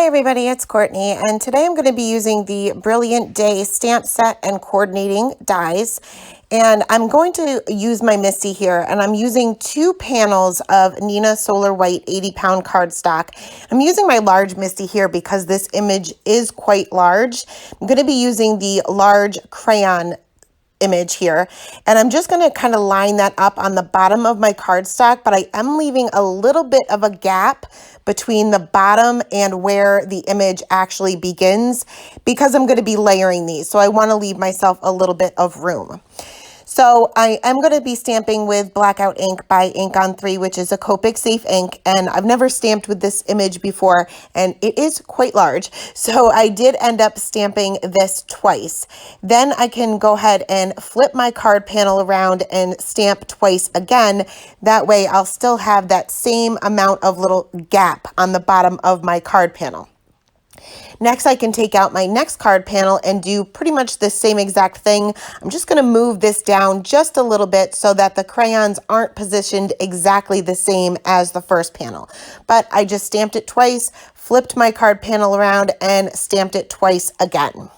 Hi everybody, it's Courtney, and today I'm going to be using the Brilliant Day stamp set and coordinating dies. And I'm going to use my Misty here, and I'm using 2 panels of Nina Solar White 80-pound cardstock. I'm using my large Misty here because this image is quite large. I'm going to be using the large crayon image here, and I'm just going to kind of line that up on the bottom of my cardstock, but I am leaving a little bit of a gap between the bottom and where the image actually begins because I'm going to be layering these, so I want to leave myself a little bit of room. So I am going to be stamping with Blackout ink by Ink on 3, which is a Copic safe ink, and I've never stamped with this image before, and it is quite large. So I did end up stamping this twice. Then I can go ahead and flip my card panel around and stamp twice again. That way I'll still have that same amount of little gap on the bottom of my card panel. Next, I can take out my next card panel and do pretty much the same exact thing. I'm just going to move this down just a little bit so that the crayons aren't positioned exactly the same as the first panel. But I just stamped it twice, flipped my card panel around, and stamped it twice again.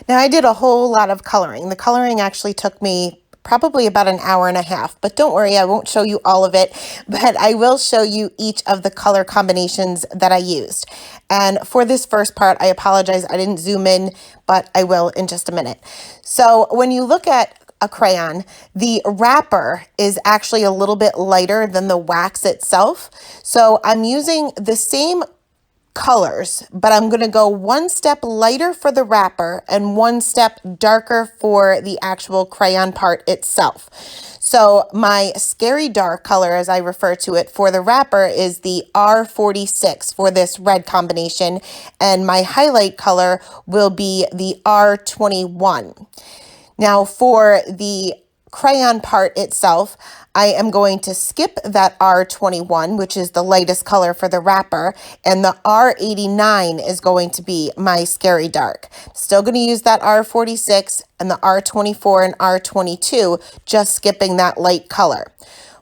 Now, I did a whole lot of coloring. The coloring actually took me probably about an hour and a half, but don't worry, I won't show you all of it, but I will show you each of the color combinations that I used. And for this first part, I apologize, I didn't zoom in, but I will in just a minute. So when you look at a crayon, the wrapper is actually a little bit lighter than the wax itself. So I'm using the same colors, but I'm going to go one step lighter for the wrapper and one step darker for the actual crayon part itself. So my scary dark color, as I refer to it for the wrapper, is the R46 for this red combination, and my highlight color will be the R21. Now for the crayon part itself, I am going to skip that R21, which is the lightest color for the wrapper, and the R89 is going to be my scary dark. Still going to use that R46 and the R24 and R22, just skipping that light color.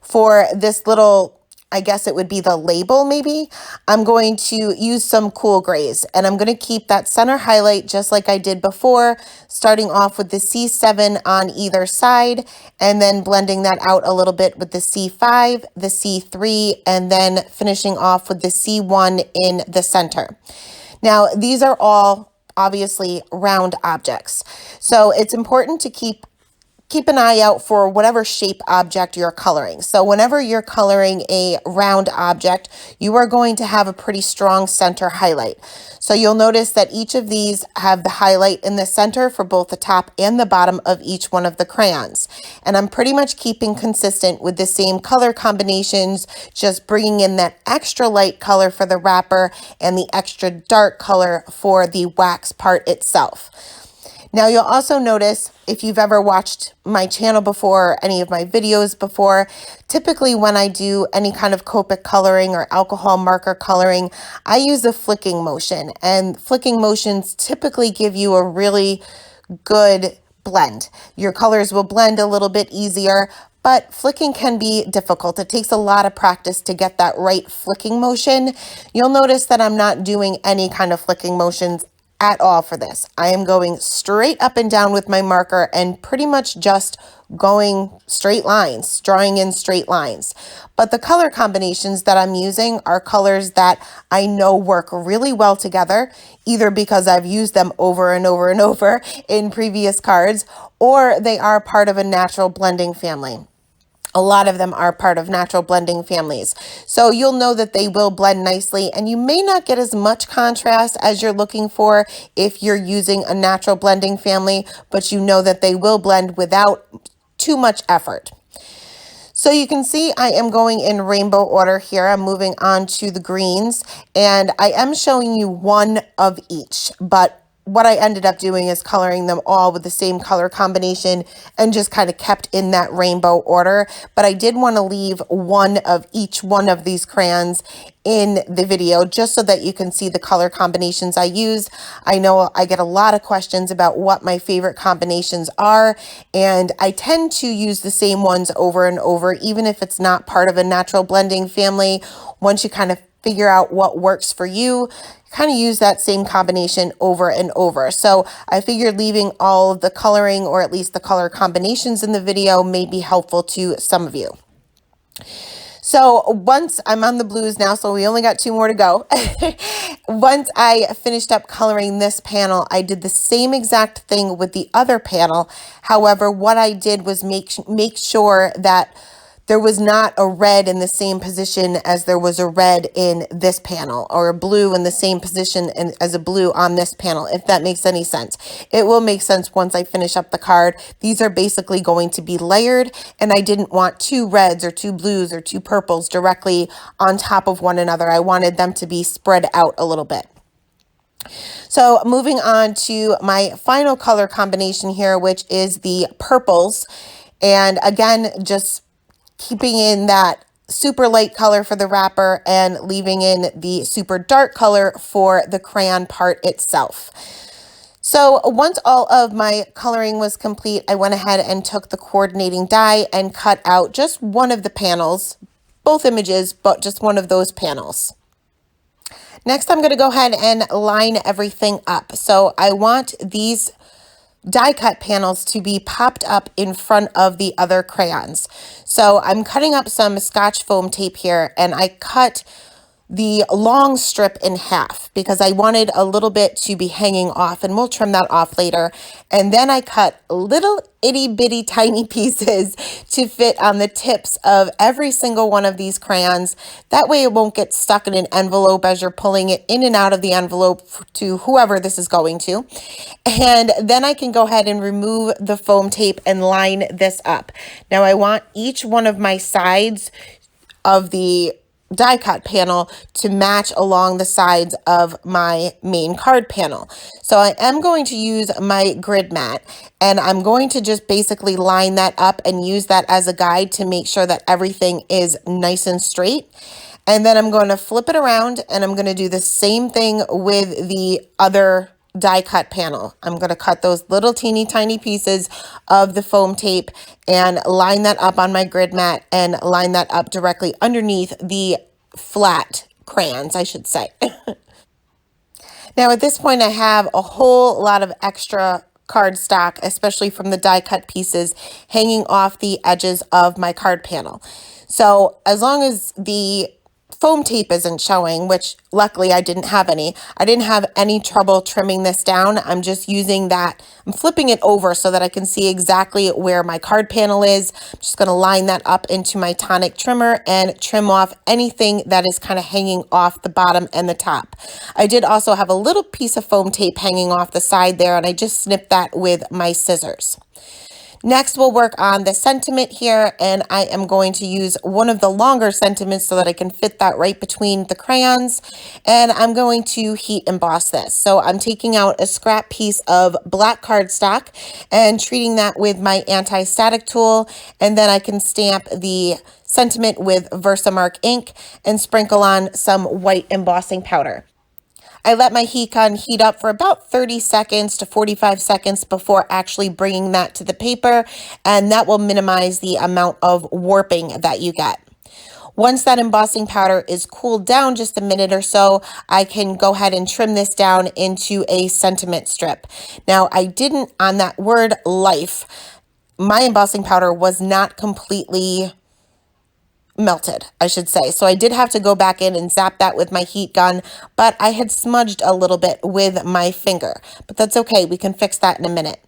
For this little, I guess it would be the label maybe, I'm going to use some cool grays, and I'm going to keep that center highlight just like I did before, starting off with the C7 on either side and then blending that out a little bit with the C5, the C3, and then finishing off with the C1 in the center. Now, these are all obviously round objects, so it's important to keep an eye out for whatever shape object you're coloring. So whenever you're coloring a round object, you are going to have a pretty strong center highlight. So you'll notice that each of these have the highlight in the center for both the top and the bottom of each one of the crayons. And I'm pretty much keeping consistent with the same color combinations, just bringing in that extra light color for the wrapper and the extra dark color for the wax part itself. Now you'll also notice, if you've ever watched my channel before, any of my videos before, typically when I do any kind of Copic coloring or alcohol marker coloring, I use a flicking motion, and flicking motions typically give you a really good blend. Your colors will blend a little bit easier, but flicking can be difficult. It takes a lot of practice to get that right flicking motion. You'll notice that I'm not doing any kind of flicking motions at all for this. I am going straight up and down with my marker and pretty much just going straight lines, drawing in straight lines. But the color combinations that I'm using are colors that I know work really well together, either because I've used them over and over and over in previous cards, or they are part of a natural blending family. A lot of them are part of natural blending families. So you'll know that they will blend nicely, and you may not get as much contrast as you're looking for if you're using a natural blending family, but you know that they will blend without too much effort. So you can see I am going in rainbow order here. I'm moving on to the greens, and I am showing you one of each, but what I ended up doing is coloring them all with the same color combination and just kind of kept in that rainbow order. But I did want to leave one of each one of these crayons in the video just so that you can see the color combinations I use. I know I get a lot of questions about what my favorite combinations are, and I tend to use the same ones over and over, even if it's not part of a natural blending family. Once you kind of figure out what works for you. Kind of use that same combination over and over. So I figured leaving all of the coloring, or at least the color combinations in the video, may be helpful to some of you. So once I'm on the blues now, so we only got 2 more to go. Once I finished up coloring this panel, I did the same exact thing with the other panel. However, what I did was make sure that there was not a red in the same position as there was a red in this panel, or a blue in the same position as a blue on this panel, if that makes any sense. It will make sense once I finish up the card. These are basically going to be layered, and I didn't want 2 reds or 2 blues or 2 purples directly on top of one another. I wanted them to be spread out a little bit. So moving on to my final color combination here, which is the purples. And again, just keeping in that super light color for the wrapper and leaving in the super dark color for the crayon part itself. So once all of my coloring was complete, I went ahead and took the coordinating die and cut out just one of the panels, both images, but just one of those panels. Next, I'm going to go ahead and line everything up. So I want these die cut panels to be popped up in front of the other crayons. So I'm cutting up some Scotch foam tape here, and I cut the long strip in half because I wanted a little bit to be hanging off, and we'll trim that off later. And then I cut little itty bitty tiny pieces to fit on the tips of every single one of these crayons. That way it won't get stuck in an envelope as you're pulling it in and out of the envelope to whoever this is going to. And then I can go ahead and remove the foam tape and line this up. Now I want each one of my sides of the die cut panel to match along the sides of my main card panel. So I am going to use my grid mat, and I'm going to just basically line that up and use that as a guide to make sure that everything is nice and straight. And then I'm going to flip it around, and I'm going to do the same thing with the other die cut panel. I'm going to cut those little teeny tiny pieces of the foam tape and line that up on my grid mat and line that up directly underneath the flat crayons, I should say. Now at this point I have a whole lot of extra cardstock, especially from the die cut pieces, hanging off the edges of my card panel. So as long as the foam tape isn't showing, which luckily I didn't have any. I didn't have any trouble trimming this down. I'm just using that. I'm flipping it over so that I can see exactly where my card panel is. I'm just going to line that up into my tonic trimmer and trim off anything that is kind of hanging off the bottom and the top. I did also have a little piece of foam tape hanging off the side there, and I just snipped that with my scissors. Next, we'll work on the sentiment here, and I am going to use one of the longer sentiments so that I can fit that right between the crayons, and I'm going to heat emboss this. So I'm taking out a scrap piece of black cardstock and treating that with my anti-static tool, and then I can stamp the sentiment with Versamark ink and sprinkle on some white embossing powder. I let my heat gun heat up for about 30 seconds to 45 seconds before actually bringing that to the paper, and that will minimize the amount of warping that you get. Once that embossing powder is cooled down just a minute or so, I can go ahead and trim this down into a sentiment strip. Now, I didn't, on that word life, my embossing powder was not completely melted, I should say. So I did have to go back in and zap that with my heat gun, but I had smudged a little bit with my finger, but that's okay. We can fix that in a minute.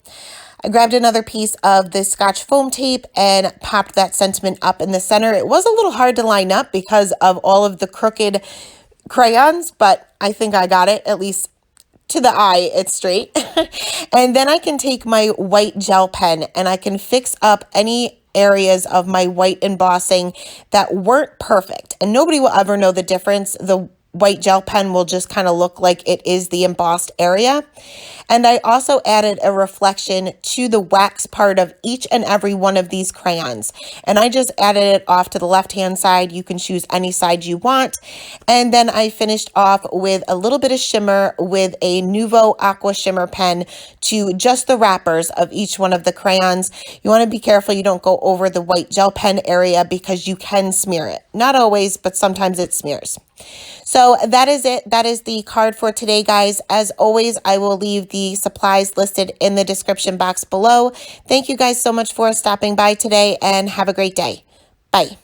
I grabbed another piece of the Scotch foam tape and popped that sentiment up in the center. It was a little hard to line up because of all of the crooked crayons, but I think I got it, at least to the eye, it's straight. And then I can take my white gel pen and I can fix up any areas of my white embossing that weren't perfect, and nobody will ever know the difference. The white gel pen will just kind of look like it is the embossed area. And I also added a reflection to the wax part of each and every one of these crayons. And I just added it off to the left-hand side. You can choose any side you want. And then I finished off with a little bit of shimmer with a Nuvo Aqua Shimmer pen to just the wrappers of each one of the crayons. You want to be careful you don't go over the white gel pen area because you can smear it. Not always, but sometimes it smears. So that is it. That is the card for today, guys. As always, I will leave the supplies listed in the description box below. Thank you guys so much for stopping by today, and have a great day. Bye.